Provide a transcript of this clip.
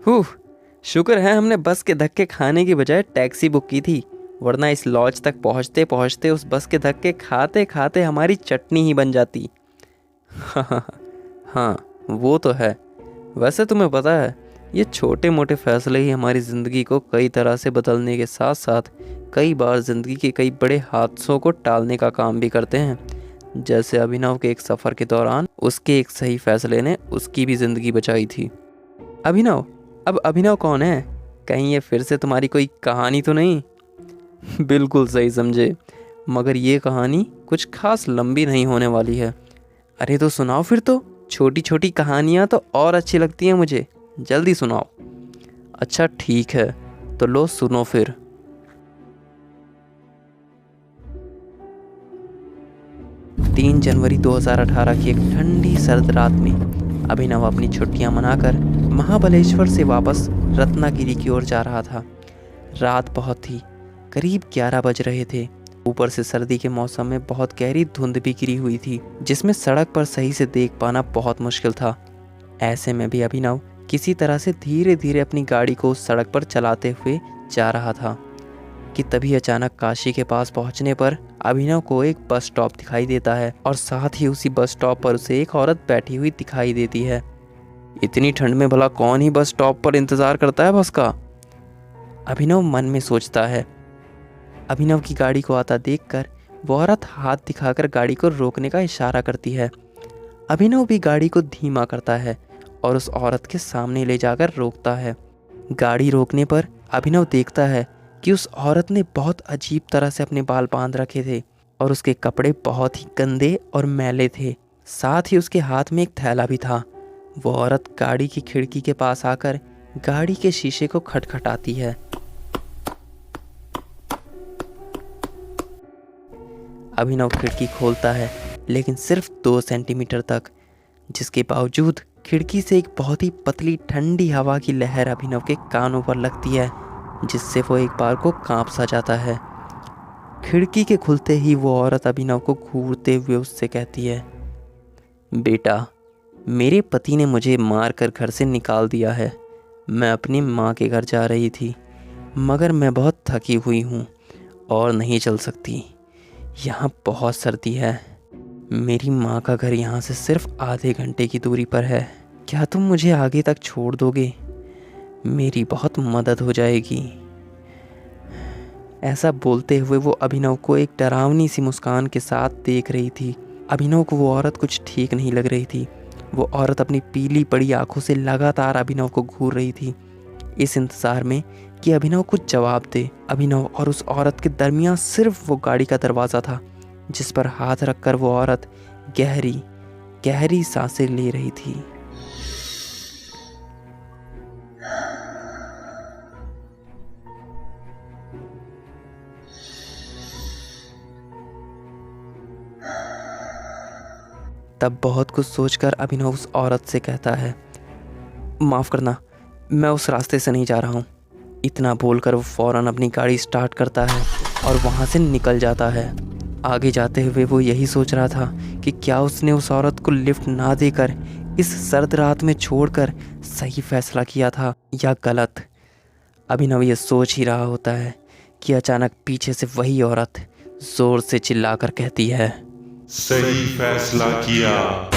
हुँ, शुक्र है हमने बस के धक्के खाने की बजाय टैक्सी बुक की थी, वरना इस लॉज तक पहुँचते पहुँचते उस बस के धक्के खाते खाते हमारी चटनी ही बन जाती। हाँ, वो तो है। वैसे तुम्हें पता है, ये छोटे मोटे फैसले ही हमारी ज़िंदगी को कई तरह से बदलने के साथ साथ कई बार ज़िंदगी के कई बड़े हादसों को टालने का काम भी करते हैं। जैसे अभिनव के एक सफ़र के दौरान उसके एक सही फैसले ने उसकी भी ज़िंदगी बचाई थी। अभिनव, अब अभिनव कौन है? कहीं ये फिर से तुम्हारी कोई कहानी तो नहीं? बिल्कुल सही समझे, मगर ये कहानी कुछ खास लंबी नहीं होने वाली है। अरे तो सुनाओ फिर तो। छोटी छोटी कहानियाँ तो और अच्छी लगती हैं मुझे, जल्दी सुनाओ। अच्छा ठीक है, तो लो सुनो फिर। 3 जनवरी 2018 की एक ठंडी सर्द रात में अभिनव अपनी छुट्टियां मनाकर महाबलेश्वर से वापस रत्नागिरी की ओर जा रहा था। रात बहुत थी, करीब 11 बज रहे थे। ऊपर से सर्दी के मौसम में बहुत गहरी धुंध भी गिरी हुई थी, जिसमें सड़क पर सही से देख पाना बहुत मुश्किल था। ऐसे में भी अभिनव किसी तरह से धीरे धीरे अपनी गाड़ी को उस सड़क पर चलाते हुए जा रहा था कि तभी अचानक काशी के पास पहुंचने पर अभिनव को एक बस स्टॉप दिखाई देता है और साथ ही उसी बस स्टॉप पर उसे एक औरत बैठी हुई दिखाई देती है। इतनी ठंड में भला कौन ही बस स्टॉप पर इंतजार करता है बस का? अभिनव मन में सोचता है। अभिनव की गाड़ी को आता देखकर वो औरत हाथ दिखाकर गाड़ी को रोकने का इशारा करती है। अभिनव भी गाड़ी को धीमा करता है और उस औरत के सामने ले जाकर रोकता है। गाड़ी रोकने पर अभिनव देखता है कि उस औरत ने बहुत अजीब तरह से अपने बाल बांध रखे थे और उसके कपड़े बहुत ही गंदे और मैले थे। साथ ही उसके हाथ में एक थैला भी था। वो औरत गाड़ी की खिड़की के पास आकर गाड़ी के शीशे को खटखटाती है। अभिनव खिड़की खोलता है, लेकिन सिर्फ 2 सेंटीमीटर तक, जिसके बावजूद खिड़की से एक बहुत ही पतली ठंडी हवा की लहर अभिनव के कानों पर लगती है, जिससे वो एक बार को कांप सा जाता है। खिड़की के खुलते ही वो औरत अभिनव को घूरते हुए उससे कहती है, बेटा, मेरे पति ने मुझे मार कर घर से निकाल दिया है। मैं अपनी माँ के घर जा रही थी, मगर मैं बहुत थकी हुई हूँ और नहीं चल सकती। यहाँ बहुत सर्दी है। मेरी माँ का घर यहाँ से सिर्फ आधे घंटे की दूरी पर है। क्या तुम मुझे आगे तक छोड़ दोगे? मेरी बहुत मदद हो जाएगी। ऐसा बोलते हुए वो अभिनव को एक डरावनी सी मुस्कान के साथ देख रही थी। अभिनव को वो औरत कुछ ठीक नहीं लग रही थी। वो औरत अपनी पीली पड़ी आंखों से लगातार अभिनव को घूर रही थी, इस इंतज़ार में कि अभिनव कुछ जवाब दे। अभिनव और उस औरत के दरमियान सिर्फ वो गाड़ी का दरवाज़ा था, जिस पर हाथ रखकर वो औरत गहरी गहरी सांसें ले रही थी। तब बहुत कुछ सोचकर अभिनव उस औरत से कहता है, माफ़ करना, मैं उस रास्ते से नहीं जा रहा हूँ। इतना बोलकर वो फ़ौरन अपनी गाड़ी स्टार्ट करता है और वहाँ से निकल जाता है। आगे जाते हुए वो यही सोच रहा था कि क्या उसने उस औरत को लिफ्ट ना देकर इस सर्द रात में छोड़कर सही फैसला किया था या गलत। अभिनव ये सोच ही रहा होता है कि अचानक पीछे से वही औरत ज़ोर से चिल्लाकर कहती है, सही फैसला किया।